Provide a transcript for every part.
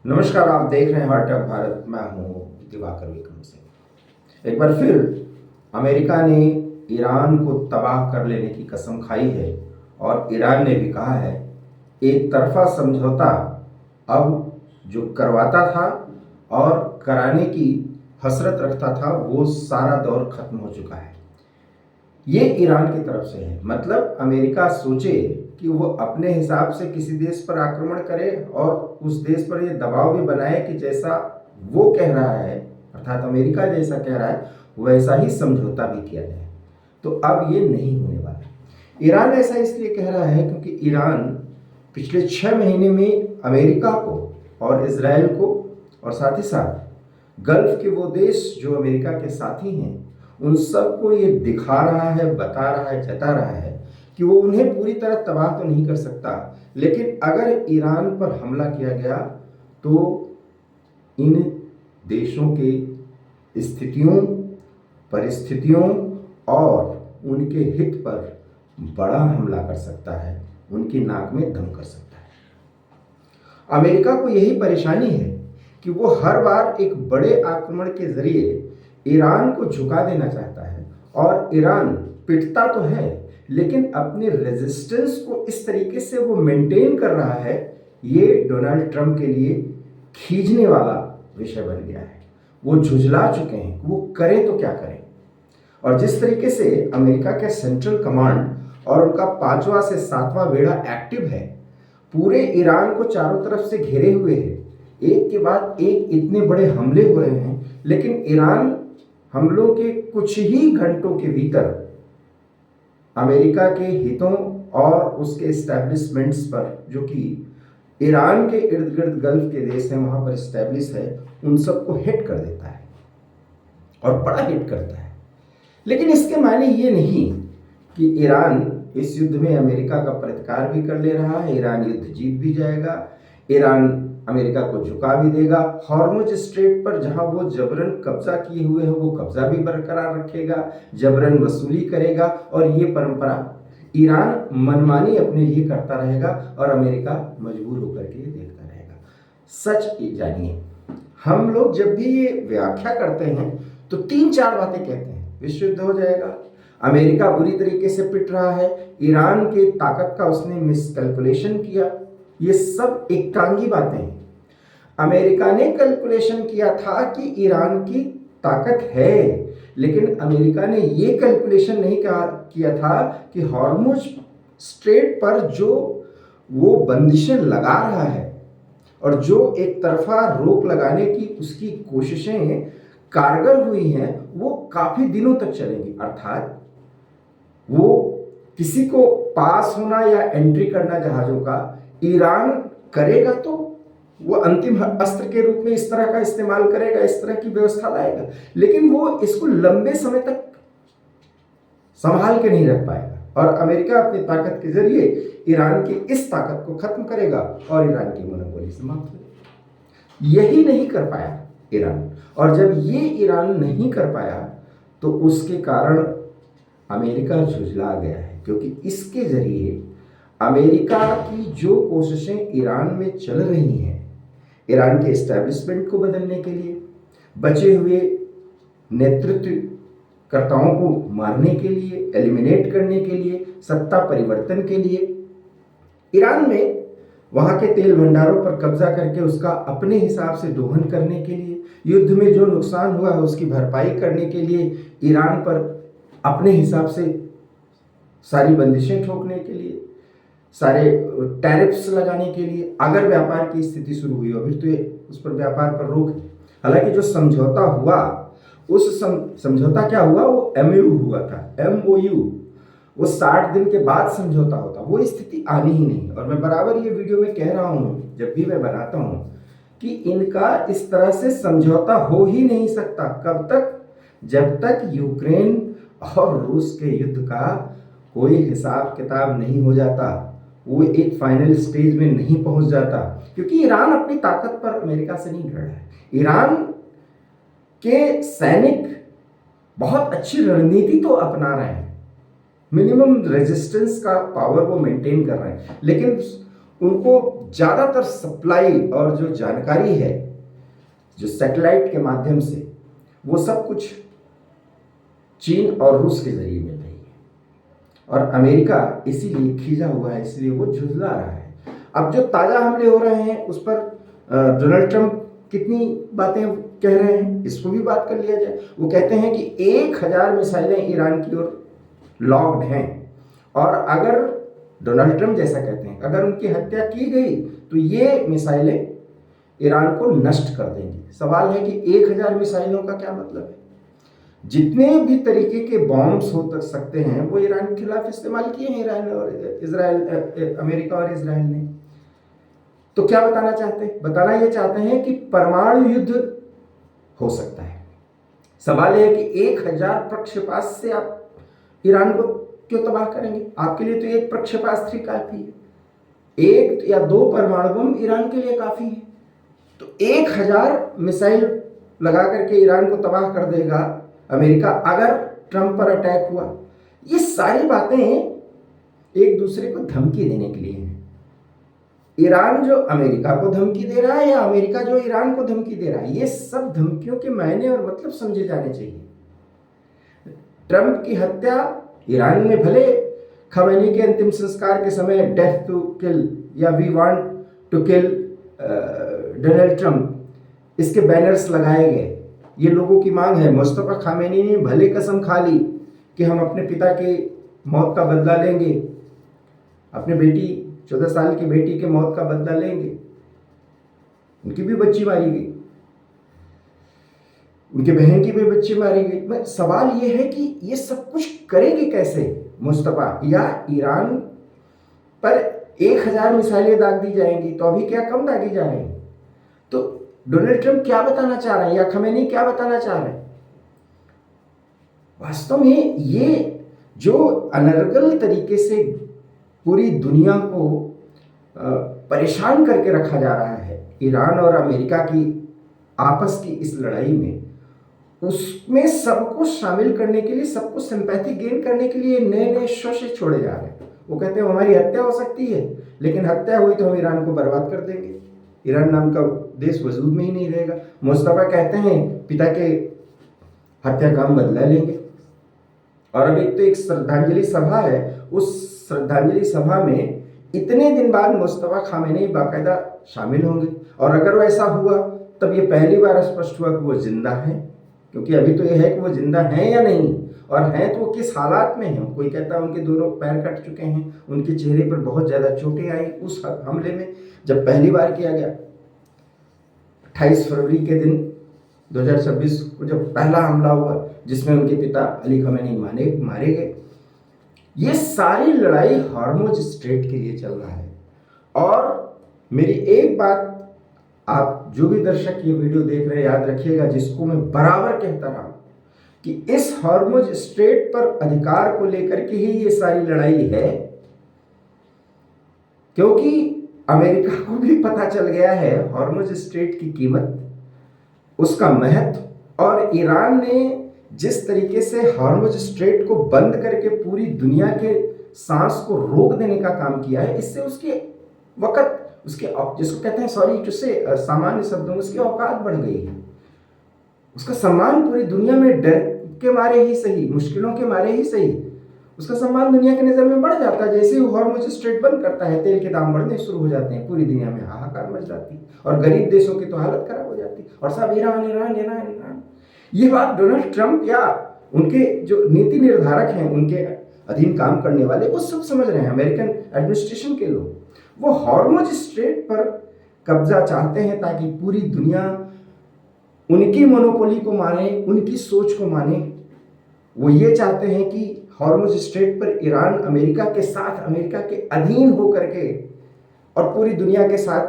नमस्कार, आप देख रहे हैं हार्ट ऑफ भारत। मैं हूं दिवाकर विक्रम सिंह। एक बार फिर अमेरिका ने ईरान को तबाह कर लेने की कसम खाई है और ईरान ने भी कहा है एक तरफा समझौता अब जो करवाता था और कराने की हसरत रखता था वो सारा दौर खत्म हो चुका है। ये ईरान की तरफ से है। मतलब अमेरिका सोचे कि वो अपने हिसाब से किसी देश पर आक्रमण करे और उस देश पर ये दबाव भी बनाए कि जैसा वो कह रहा है, अर्थात अमेरिका जैसा कह रहा है वैसा ही समझौता भी किया जाए। तो अब ये नहीं होने वाला। ईरान ऐसा इसलिए कह रहा है क्योंकि ईरान पिछले 6 महीने में अमेरिका को और इजराइल को और साथ ही साथ गल्फ के वो देश जो अमेरिका के साथी हैं उन सबको ये दिखा रहा है, बता रहा है, जता रहा है कि वो उन्हें पूरी तरह तबाह तो नहीं कर सकता, लेकिन अगर ईरान पर हमला किया गया तो इन देशों के स्थितियों, परिस्थितियों और उनके हित पर बड़ा हमला कर सकता है, उनकी नाक में दम कर सकता है। अमेरिका को यही परेशानी है कि वो हर बार एक बड़े आक्रमण के जरिए ईरान को झुका देना चाहता है और ईरान पिटता तो है लेकिन अपने रेजिस्टेंस को इस तरीके से वो मेंटेन कर रहा है, ये डोनाल्ड ट्रंप के लिए खींचने वाला विषय बन गया है। वो झुझला चुके हैं, वो करें तो क्या करें। और जिस तरीके से अमेरिका के सेंट्रल कमांड और उनका 5वां से 7वां बेड़ा एक्टिव है, पूरे ईरान को चारों तरफ से घेरे हुए है, एक के बाद एक इतने बड़े हमले हो रहे हैं, लेकिन ईरान हमलों के कुछ ही घंटों के भीतर अमेरिका के हितों और उसके एस्टैब्लिशमेंट्स पर, जो कि ईरान के इर्द गिर्द गल्फ के देश हैं वहां पर एस्टैब्लिश है, उन सबको हिट कर देता है और बड़ा हिट करता है। लेकिन इसके मायने ये नहीं कि ईरान इस युद्ध में अमेरिका का प्रतिकार भी कर ले रहा है, ईरान युद्ध जीत भी जाएगा, ईरान अमेरिका को झुका भी देगा। हॉर्मुज स्ट्रेट पर जहां वो जबरन कब्जा किए हुए हैं वो कब्जा भी बरकरार रखेगा, जबरन वसूली करेगा और ये परंपरा ईरान मनमानी अपने लिए करता रहेगा और अमेरिका मजबूर होकर के देखता रहेगा। सच जानिए, हम लोग जब भी ये व्याख्या करते हैं तो 3-4 बातें कहते हैं। विश्व युद्ध हो जाएगा, अमेरिका बुरी तरीके से पिट रहा है, ईरान की ताकत का उसने मिसकैलकुलेशन किया, ये सब एकटांगी बातें हैं। अमेरिका ने कैलकुलेशन किया था कि ईरान की ताकत है, लेकिन अमेरिका ने ये कैलकुलेशन नहीं किया था कि हॉर्मुज स्ट्रेट पर जो वो बंदिशें लगा रहा है और जो एक तरफा रोक लगाने की उसकी कोशिशें कारगर हुई हैं वो काफी दिनों तक चलेंगी। अर्थात वो किसी को पास होना या एंट्री करना जहाजों का ईरान करेगा तो वो अंतिम अस्त्र के रूप में इस तरह का इस्तेमाल करेगा, इस तरह की व्यवस्था लाएगा, लेकिन वो इसको लंबे समय तक संभाल के नहीं रख पाएगा और अमेरिका अपनी ताकत के जरिए ईरान की इस ताकत को खत्म करेगा और ईरान की मोनोपोली समाप्त हो जाएगी। यही नहीं कर पाया ईरान, और जब ये ईरान नहीं कर पाया तो उसके कारण अमेरिका झुझला गया है, क्योंकि इसके जरिए अमेरिका की जो कोशिशें ईरान में चल रही हैं, ईरान के एस्टैब्लिशमेंट को बदलने के लिए, बचे हुए नेतृत्वकर्ताओं को मारने के लिए, एलिमिनेट करने के लिए, सत्ता परिवर्तन के लिए, ईरान में वहां के तेल भंडारों पर कब्जा करके उसका अपने हिसाब से दोहन करने के लिए, युद्ध में जो नुकसान हुआ है उसकी भरपाई करने के लिए, ईरान पर अपने हिसाब से सारी बंदिशें ठोकने के लिए, सारे टैरिफ्स लगाने के लिए, अगर व्यापार की स्थिति शुरू हुई और फिर तो उस पर व्यापार पर रोक है। हालांकि जो समझौता हुआ, उस समझौता क्या हुआ, वो MOU हुआ था, MOU, वो 60 दिन के बाद समझौता होता, वो स्थिति आनी ही नहीं। और मैं बराबर ये वीडियो में कह रहा हूँ जब भी मैं बनाता हूँ कि इनका इस तरह से समझौता हो ही नहीं सकता। कब तक? जब तक यूक्रेन और रूस के युद्ध का कोई हिसाब किताब नहीं हो जाता, वो एक फाइनल स्टेज में नहीं पहुंच जाता, क्योंकि ईरान अपनी ताकत पर अमेरिका से नहीं डर रहा है। ईरान के सैनिक बहुत अच्छी रणनीति तो अपना रहे हैं, मिनिमम रेजिस्टेंस का पावर वो मेंटेन कर रहे हैं, लेकिन उनको ज़्यादातर सप्लाई और जो जानकारी है जो सैटेलाइट के माध्यम से, वो सब कुछ चीन और रूस के जरिए मिल रही है। और अमेरिका इसीलिए खींचा हुआ है, इसलिए वो झुंझला रहा है। अब जो ताज़ा हमले हो रहे हैं उस पर डोनाल्ड ट्रंप कितनी बातें कह रहे हैं, इसको भी बात कर लिया जाए। वो कहते हैं कि 1000 मिसाइलें ईरान की ओर लॉक्ड हैं, और अगर डोनाल्ड ट्रंप जैसा कहते हैं अगर उनकी हत्या की गई तो ये मिसाइलें ईरान को नष्ट कर देंगी। सवाल है कि 1000 मिसाइलों का क्या मतलब है? जितने भी तरीके के बॉम्ब्स हो सकते हैं वो ईरान के खिलाफ इस्तेमाल किए हैं ईरान और इजराइल, अमेरिका और इजराइल ने। तो क्या बताना चाहते हैं? बताना ये चाहते हैं कि परमाणु युद्ध हो सकता है। सवाल है कि 1000 प्रक्षेपास्त्र से आप ईरान को क्यों तबाह करेंगे? आपके लिए तो एक प्रक्षेपास्त्र काफी है, 1 या 2 परमाणु बम ईरान के लिए काफी है। तो 1000 मिसाइल लगा करके ईरान को तबाह कर देगा अमेरिका अगर ट्रंप पर अटैक हुआ। ये सारी बातें एक दूसरे को धमकी देने के लिए हैं। ईरान जो अमेरिका को धमकी दे रहा है या अमेरिका जो ईरान को धमकी दे रहा है, ये सब धमकियों के मायने और मतलब समझे जाने चाहिए। ट्रंप की हत्या ईरान ने भले खमेनी के अंतिम संस्कार के समय डेथ टू किल या we want to kill Donald Trump इसके बैनर्स लगाए गए, ये लोगों की मांग है। मुस्तफा खामेनी ने भले कसम खा ली कि हम अपने पिता की मौत का बदला लेंगे, अपने बेटी 14 साल की बेटी के मौत का बदला लेंगे। उनकी भी बच्ची मारी गई, उनके बहन की भी बच्ची मारी गई। सवाल ये है कि ये सब कुछ करेंगे कैसे मुस्तफा? या ईरान पर 1000 मिसाइलें दाग दी जाएंगी तो अभी क्या कम दागी जा रही हैं? तो डोनाल्ड ट्रंप क्या बताना चाह रहे हैं या खमेनी क्या बताना चाह रहे हैं? वास्तव में ये जो अनर्गल तरीके से पूरी दुनिया को परेशान करके रखा जा रहा है ईरान और अमेरिका की आपस की इस लड़ाई में, उसमें सबको शामिल करने के लिए, सबको सिंपैथी गेन करने के लिए नए नए शोषे छोड़े जा रहे हैं। वो कहते हैं हमारी हत्या हो सकती है, लेकिन हत्या हुई तो हम ईरान को बर्बाद कर देंगे, ईरान नाम का देश वजूद में ही नहीं रहेगा। मुस्तफा कहते हैं पिता के हत्या का हम बदला लेंगे। और अभी तो एक श्रद्धांजलि सभा है, उस श्रद्धांजलि सभा में इतने दिन बाद मुस्तफा खामेनी बाकायदा शामिल होंगे। और अगर वैसा हुआ तब ये पहली बार स्पष्ट हुआ कि वो जिंदा हैं, क्योंकि अभी तो ये है कि वो जिंदा हैं या नहीं, और हैं तो वो किस हालात में हैं। कोई कहता है उनके दोनों पैर कट चुके हैं, उनके चेहरे पर बहुत ज़्यादा चोटें आई उस हमले में जब पहली बार किया गया 28 फरवरी के दिन 2026 को जब पहला हमला हुआ जिसमें उनके पिता अली खमेनी मारे गए। ये सारी लड़ाई हॉर्मुज स्ट्रेट के लिए चल रहा है। और मेरी एक बात आप जो भी दर्शक ये वीडियो देख रहे हैं याद रखिएगा, जिसको मैं बराबर कहता रहा कि इस हॉर्मुज स्ट्रेट पर अधिकार को लेकर के ही ये सारी लड़ाई है, क्योंकि अमेरिका को भी पता चल गया है हॉर्मुज स्ट्रेट की कीमत, उसका महत्व। और ईरान ने जिस तरीके से हॉर्मुज स्ट्रेट को बंद करके पूरी दुनिया के सांस को रोक देने का काम किया है, इससे उसके वक्त, उसके जिसको कहते हैं सॉरी टू से सामान्य शब्दों में उसकी औकात बढ़ गई है। उसका सम्मान पूरी दुनिया में डर के मारे ही सही, मुश्किलों के मारे ही सही, उसका सम्मान दुनिया की नज़र में बढ़ जाता है। जैसे ही हॉर्मुज स्ट्रेट बंद करता है तेल के दाम बढ़ने शुरू हो जाते हैं, पूरी दुनिया में हाहाकार मच जाती है और गरीब देशों की तो हालत खराब हो जाती है और सब ईरान ईरान ईरान ईरान। ये बात डोनाल्ड ट्रंप या उनके जो नीति निर्धारक हैं, उनके अधीन काम करने वाले, वो सब समझ रहे हैं। अमेरिकन एडमिनिस्ट्रेशन के लोग वो हॉर्मुज स्ट्रेट पर कब्जा चाहते हैं ताकि पूरी दुनिया उनकी मोनोपोली को माने, उनकी सोच को माने। वो ये चाहते हैं कि हॉर्मुज स्ट्रेट पर ईरान अमेरिका के साथ, अमेरिका के अधीन होकर के और पूरी दुनिया के साथ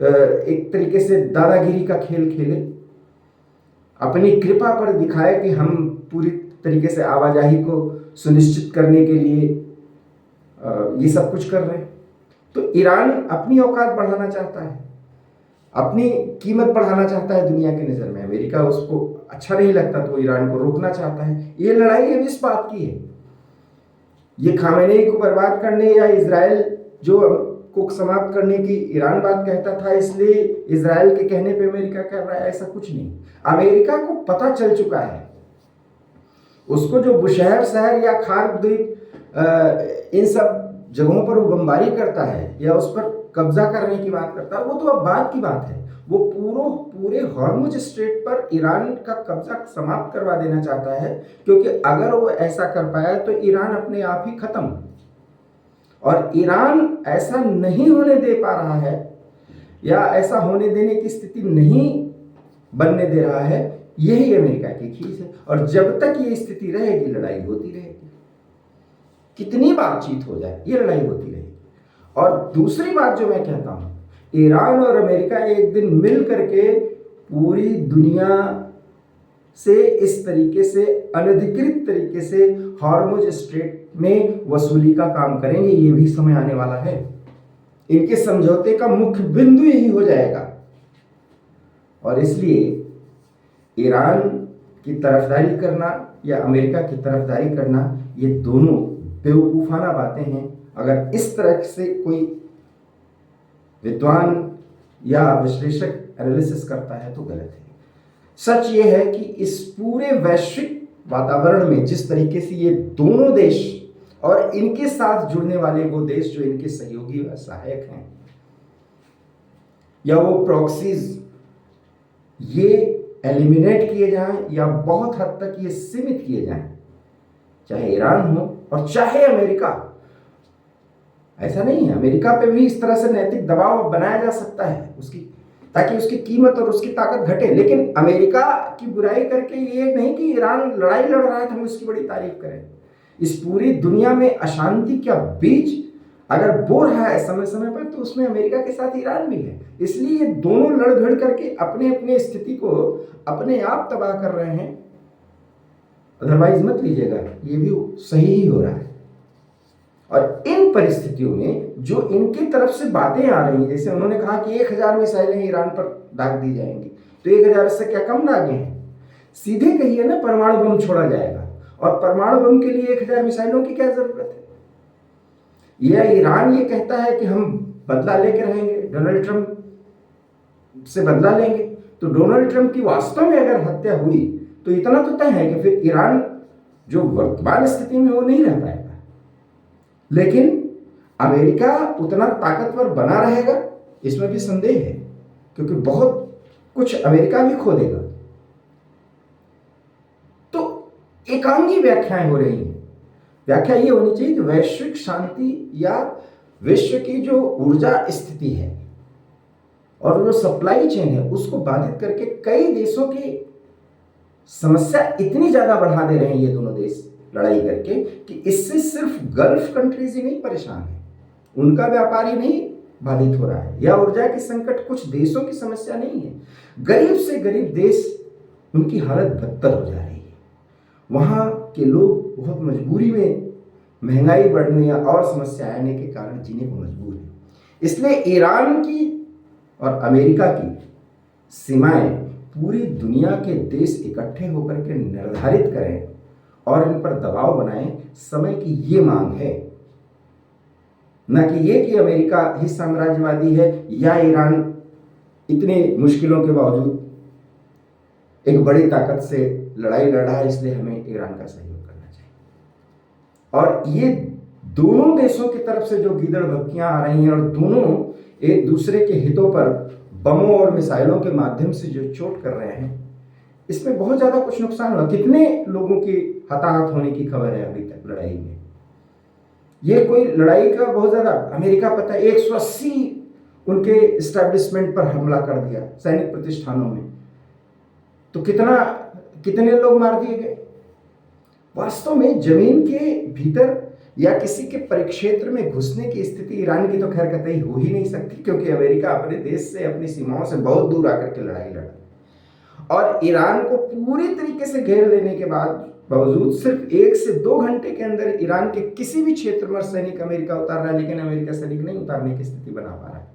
एक तरीके से दादागिरी का खेल खेले, अपनी कृपा पर दिखाए कि हम पूरी तरीके से आवाजाही को सुनिश्चित करने के लिए ये सब कुछ कर रहे हैं। तो ईरान अपनी औकात बढ़ाना चाहता है, अपनी कीमत बढ़ाना चाहता है दुनिया की नज़र में। अमेरिका उसको अच्छा नहीं लगता तो ईरान को रोकना चाहता है। ये लड़ाई अब इस बात की है, ये खामेनी को बर्बाद करने या इजराइल जो को समाप्त करने की ईरान बात कहता था, इसलिए इजराइल के कहने पे अमेरिका कर रहा है, ऐसा कुछ नहीं। अमेरिका को पता चल चुका है, उसको जो बुशहर शहर या खार्क द्वीप इन सब जगहों पर वो बमबारी करता है या उस पर कब्जा करने की बात करता है, वो तो अब बात की बात है। वो पूरे हॉर्मुज स्ट्रेट पर ईरान का कब्जा समाप्त करवा देना चाहता है, क्योंकि अगर वो ऐसा कर पाया तो ईरान अपने आप ही खत्म। और ईरान ऐसा नहीं होने दे पा रहा है या ऐसा होने देने की स्थिति नहीं बनने दे रहा है, यही अमेरिका की खींच है। और जब तक ये स्थिति रहेगी, लड़ाई होती रहेगी, कितनी बातचीत हो जाए, ये लड़ाई होती रहेगी। और दूसरी बात जो मैं कहता हूं, ईरान और अमेरिका एक दिन मिल करके पूरी दुनिया से इस तरीके से अनधिकृत तरीके से हॉर्मुज स्ट्रेट में वसूली का काम करेंगे, ये भी समय आने वाला है। इनके समझौते का मुख्य बिंदु यही हो जाएगा। और इसलिए ईरान की तरफदारी करना या अमेरिका की तरफदारी करना, ये दोनों बेवकूफाना बातें हैं। अगर इस तरह से कोई विद्वान या विश्लेषक एनालिसिस करता है तो गलत है। सच ये है कि इस पूरे वैश्विक वातावरण में जिस तरीके से ये दोनों देश और इनके साथ जुड़ने वाले वो देश जो इनके सहयोगी व सहायक हैं, या वो प्रॉक्सीज, ये एलिमिनेट किए जाएं या बहुत हद तक ये सीमित किए जाएं, चाहे ईरान हो और चाहे अमेरिका। ऐसा नहीं है, अमेरिका पे भी इस तरह से नैतिक दबाव बनाया जा सकता है उसकी, ताकि उसकी कीमत और उसकी ताकत घटे। लेकिन अमेरिका की बुराई करके ये नहीं कि ईरान लड़ाई लड़ रहा है तो हम उसकी बड़ी तारीफ करें। इस पूरी दुनिया में अशांति का बीज अगर बो रहा है समय समय पर, तो उसमें अमेरिका के साथ ईरान भी है। इसलिए ये दोनों लड़ भिड़ करके अपने अपने स्थिति को अपने आप तबाह कर रहे हैं। अदरवाइज मत लीजिएगा, ये भी सही ही हो रहा है। और इन परिस्थितियों में जो इनकी तरफ से बातें आ रही हैं, जैसे उन्होंने कहा कि 1000 मिसाइलें ईरान पर दाग दी जाएंगी, तो 1000 से क्या कम दागे हैं? सीधे कहिए ना, परमाणु बम छोड़ा जाएगा। और परमाणु बम के लिए 1000 मिसाइलों की क्या जरूरत है? यह ईरान ये कहता है कि हम बदला लेके रहेंगे, डोनाल्ड ट्रंप से बदला लेंगे। तो डोनाल्ड ट्रंप की वास्तव में अगर हत्या हुई तो इतना तो तय है कि फिर ईरान जो वर्तमान स्थिति में वो नहीं रह पाएगा। लेकिन अमेरिका उतना ताकतवर बना रहेगा, इसमें भी संदेह है, क्योंकि बहुत कुछ अमेरिका भी खो देगा। तो एकांगी व्याख्याएं हो रही हैं। व्याख्या ये होनी चाहिए कि वैश्विक शांति या विश्व की जो ऊर्जा स्थिति है और जो सप्लाई चेन है, उसको बाधित करके कई देशों की समस्या इतनी ज्यादा बढ़ा दे रहे हैं ये दोनों देश लड़ाई करके, कि इससे सिर्फ गल्फ कंट्रीज ही नहीं परेशान है, उनका व्यापार ही नहीं बाधित हो रहा है, या ऊर्जा की संकट कुछ देशों की समस्या नहीं है। गरीब से गरीब देश, उनकी हालत बदतर हो जा रही है। वहां के लोग बहुत मजबूरी में महंगाई बढ़ने या और समस्या आने के कारण जीने को मजबूर है। इसलिए ईरान की और अमेरिका की सीमाएं पूरी दुनिया के देश इकट्ठे होकर के निर्धारित करें और इन पर दबाव बनाएं, समय की ये मांग है। न कि ये कि अमेरिका ही साम्राज्यवादी है या ईरान इतनी मुश्किलों के बावजूद एक बड़ी ताकत से लड़ाई लड़ रहा है, इसलिए हमें ईरान का सहयोग करना चाहिए। और ये दोनों देशों की तरफ से जो गीदड़ भपकियां आ रही हैं और दोनों एक दूसरे के हितों पर बमों और मिसाइलों के माध्यम से जो चोट कर रहे हैं, इसमें बहुत ज्यादा कुछ नुकसान हुआ। कितने लोगों की हताहत होने की खबर है अभी तक लड़ाई में। ये कोई लड़ाई का बहुत ज्यादा, अमेरिका पता है 180 उनके एस्टेब्लिशमेंट पर हमला कर दिया, सैनिक प्रतिष्ठानों में, तो कितने लोग मार दिए गए। वास्तव में जमीन के भीतर या किसी के परिक्षेत्र में घुसने की स्थिति ईरान की तो खैर कतई हो ही नहीं सकती, क्योंकि अमेरिका अपने देश से, अपनी सीमाओं से बहुत दूर आकर के लड़ाई लड़ा और ईरान को पूरी तरीके से घेर लेने के बावजूद सिर्फ 1 से 2 घंटे के अंदर ईरान के किसी भी क्षेत्र में सैनिक अमेरिका उतार रहा है, लेकिन अमेरिका सैनिक नहीं उतारने की स्थिति बना पा रहा है,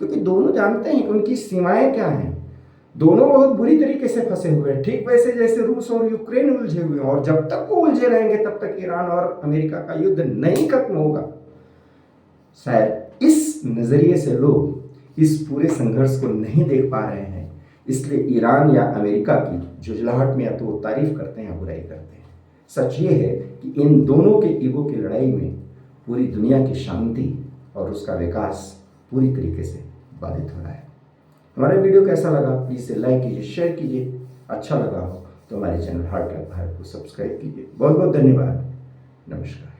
क्योंकि दोनों जानते हैं कि उनकी सीमाएं क्या हैं। दोनों बहुत बुरी तरीके से फंसे हुए हैं, ठीक वैसे जैसे रूस और यूक्रेन उलझे हुए हैं। और जब तक वो उलझे रहेंगे तब तक ईरान और अमेरिका का युद्ध नहीं खत्म होगा। शायद इस नज़रिए से लोग इस पूरे संघर्ष को नहीं देख पा रहे हैं, इसलिए ईरान या अमेरिका की झुंझलाहट में या तो वो तारीफ करते हैं या बुराई करते हैं। सच ये है कि इन दोनों के ईगो की लड़ाई में पूरी दुनिया की शांति और उसका विकास पूरी तरीके से बाधित हो रहा है। हमारा वीडियो कैसा लगा प्लीज़ इसे लाइक कीजिए, शेयर कीजिए। अच्छा लगा हो तो हमारे चैनल हार्ट लव भारत को सब्सक्राइब कीजिए। बहुत बहुत धन्यवाद। नमस्कार।